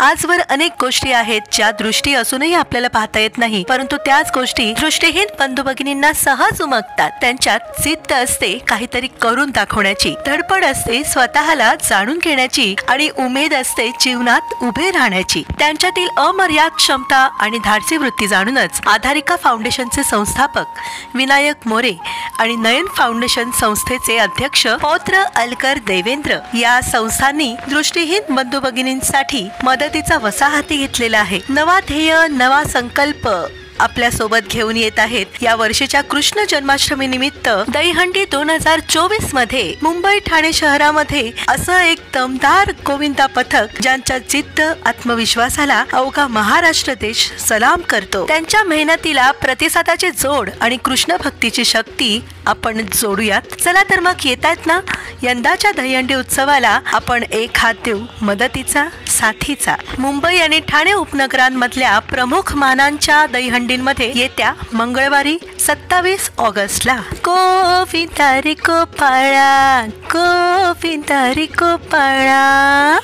आजवर अनेक गोष्टी आहेत ज्या दृष्टी असूनही आपल्याला पाहता येत नाही, परंतु त्याच गोष्टी दृष्टीहीन बंधू भगिनींना सहज उमगतात. त्यांच्यात जिद्द असते काहीतरी करून दाखवण्याची, धडपड असते स्वतःला जाणून घेण्याची आणि उमेद असते जीवनात उभे राहण्याची. त्यांच्यातील अमर्याद क्षमता आणि धाडसी वृत्ती जाणूनच आधारिका फाउंडेशनचे संस्थापक विनायक मोरे आणि नयन फाउंडेशन संस्थेचे अध्यक्ष पौत्र अलकर देवेंद्र या संस्थांनी दृष्टीहीन बंधू भगिनींसाठी मदतीचा वसा हाती घेतलेला आहे. नवा ध्येय, नवा संकल्प आपल्या सोबत घेऊन येत आहेत. या वर्षीच्या कृष्ण जन्माष्टमी निमित्त दहीहंडी 2024 मध्ये मुंबई ठाणे शहरामध्ये असं एक दमदार गोविंदा पथक ज्यांच्या जिद्द आत्मविश्वासाला अवघा महाराष्ट्र देश सलाम करतो. त्यांच्या मेहनतीला प्रतिसादाची जोड आणि कृष्ण भक्तीची शक्ती आपण जोडूयात. चला तर मग येतात ना यंदाच्या दहीहंडी उत्सवाला आपण एक हात देऊ मदतीचा, साथीचा. मुंबई आणि ठाणे उपनगरांमधल्या प्रमुख मानांच्या दहीहंडींमध्ये येत्या मंगळवारी 27 ऑगस्टला गोविंदा रे गोपाळा, गोविंदा रे गोपाळा.